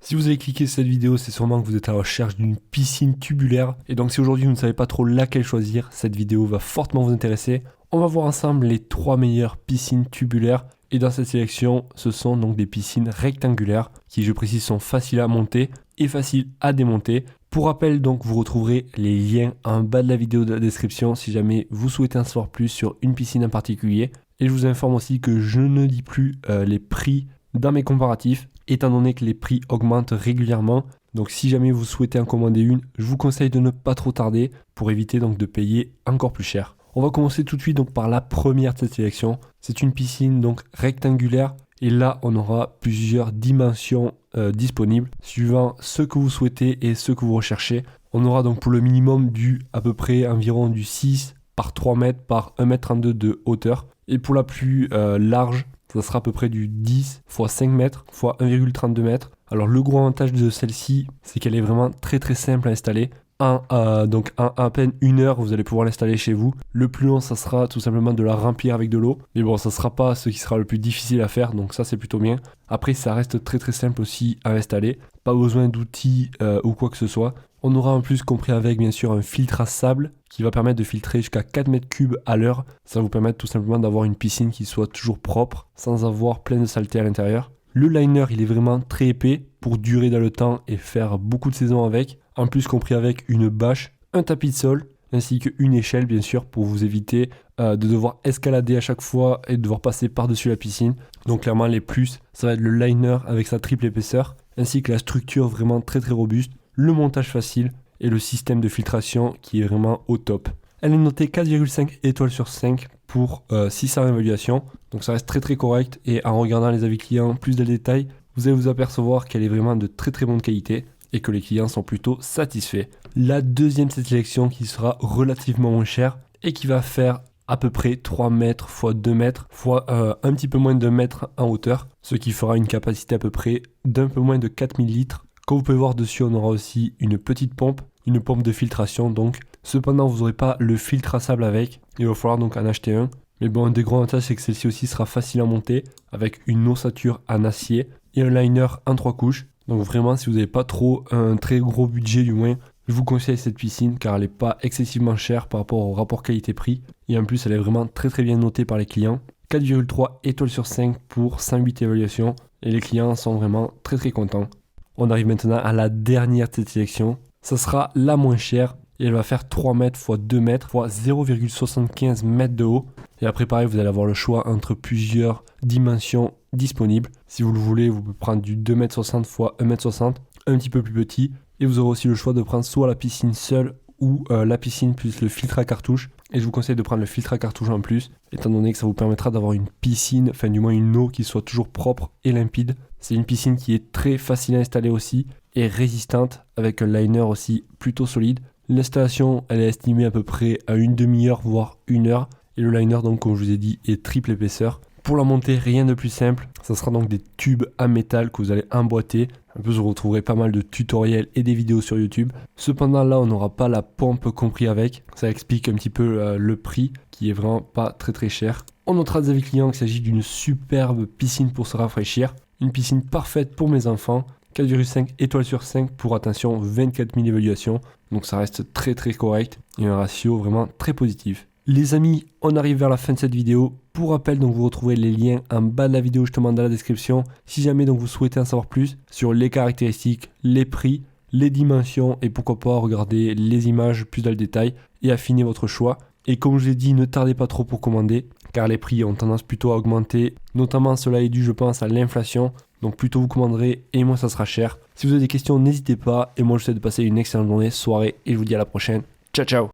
Si vous avez cliqué sur cette vidéo, c'est sûrement que vous êtes à la recherche d'une piscine tubulaire. Et donc si aujourd'hui vous ne savez pas trop laquelle choisir, cette vidéo va fortement vous intéresser. On va voir ensemble les 3 meilleures piscines tubulaires. Et dans cette sélection, ce sont donc des piscines rectangulaires qui, je précise, sont faciles à monter et faciles à démonter. Pour rappel, donc, vous retrouverez les liens en bas de la vidéo de la description si jamais vous souhaitez en savoir plus sur une piscine en particulier. Et je vous informe aussi que je ne dis plus les prix dans mes comparatifs, étant donné que les prix augmentent régulièrement. Donc si jamais vous souhaitez en commander une, je vous conseille de ne pas trop tarder pour éviter donc de payer encore plus cher. On va commencer tout de suite donc par la première de cette sélection. C'est une piscine donc rectangulaire et là on aura plusieurs dimensions disponibles suivant ce que vous souhaitez et ce que vous recherchez. On aura donc pour le minimum à peu près environ du 6 par 3 mètres par 1,32 m de hauteur. Et pour la plus large, ça sera à peu près du 10 x 5 mètres x 1,32 m. Alors le gros avantage de celle-ci, c'est qu'elle est vraiment très simple à installer. Donc en à peine 1 heure, vous allez pouvoir l'installer chez vous. Le plus long, ça sera tout simplement de la remplir avec de l'eau. Mais bon, ça sera pas ce qui sera le plus difficile à faire, donc ça c'est plutôt bien. Après, ça reste très simple aussi à installer. Pas besoin d'outils ou quoi que ce soit. On aura en plus compris avec bien sûr un filtre à sable qui va permettre de filtrer jusqu'à 4 mètres cubes à l'heure. Ça va vous permettre tout simplement d'avoir une piscine qui soit toujours propre sans avoir plein de saleté à l'intérieur. Le liner, il est vraiment très épais pour durer dans le temps et faire beaucoup de saisons avec. En plus compris avec une bâche, un tapis de sol ainsi qu'une échelle bien sûr pour vous éviter de devoir escalader à chaque fois et de devoir passer par-dessus la piscine. Donc clairement les plus, ça va être le liner avec sa triple épaisseur ainsi que la structure vraiment très robuste, le montage facile et le système de filtration qui est vraiment au top. Elle est notée 4,5 étoiles sur 5 pour 600 évaluations. Donc ça reste très correct et en regardant les avis clients plus dans le détail, vous allez vous apercevoir qu'elle est vraiment de très bonne qualité et que les clients sont plutôt satisfaits. La deuxième cette sélection qui sera relativement moins chère et qui va faire à peu près 3 mètres x 2 mètres fois un petit peu moins de mètres en hauteur, ce qui fera une capacité à peu près d'un peu moins de 4000 litres. Comme vous pouvez voir dessus, on aura aussi une petite pompe, une pompe de filtration donc. Cependant, vous n'aurez pas le filtre à sable avec, il va falloir donc en acheter un. Mais bon, un des gros avantages, c'est que celle-ci aussi sera facile à monter avec une ossature en acier et un liner en 3 couches. Donc vraiment, si vous n'avez pas trop un très gros budget du moins, je vous conseille cette piscine car elle n'est pas excessivement chère par rapport au rapport qualité-prix. Et en plus, elle est vraiment très bien notée par les clients. 4,3 étoiles sur 5 pour 108 évaluations et les clients sont vraiment très contents. On arrive maintenant à la dernière de cette sélection. Ça sera la moins chère et elle va faire 3 mètres x 2 mètres x 0,75 mètres de haut. Et après pareil, vous allez avoir le choix entre plusieurs dimensions disponibles. Si vous le voulez, vous pouvez prendre du 2,60 m x 1,60 m, un petit peu plus petit. Et vous aurez aussi le choix de prendre soit la piscine seule ou la piscine plus le filtre à cartouche. Et je vous conseille de prendre le filtre à cartouche en plus, étant donné que ça vous permettra d'avoir une piscine, enfin du moins une eau qui soit toujours propre et limpide. C'est une piscine qui est très facile à installer aussi et résistante avec un liner aussi plutôt solide. L'installation, elle est estimée à peu près à une demi-heure voire 1 heure. Et le liner, donc comme je vous ai dit, est triple épaisseur. Pour la monter, rien de plus simple. Ça sera donc des tubes en métal que vous allez emboîter. En plus, vous retrouverez pas mal de tutoriels et des vidéos sur YouTube. Cependant, là, on n'aura pas la pompe compris avec. Ça explique un petit peu le prix qui est vraiment pas très cher. On notera des avis clients qu'il s'agit d'une superbe piscine pour se rafraîchir. Une piscine parfaite pour mes enfants. 4,5 étoiles sur 5 pour, attention, 24 000 évaluations. Donc ça reste très correct et un ratio vraiment très positif. Les amis, on arrive vers la fin de cette vidéo. Pour rappel, donc vous retrouverez les liens en bas de la vidéo justement dans la description. Si jamais donc vous souhaitez en savoir plus sur les caractéristiques, les prix, les dimensions et pourquoi pas regarder les images plus dans le détail et affiner votre choix. Et comme je l'ai dit, ne tardez pas trop pour commander car les prix ont tendance plutôt à augmenter. Notamment cela est dû, je pense, à l'inflation. Donc plus tôt vous commanderez et moins ça sera cher. Si vous avez des questions, n'hésitez pas. Et moi je vous souhaite de passer une excellente journée, soirée et je vous dis à la prochaine. Ciao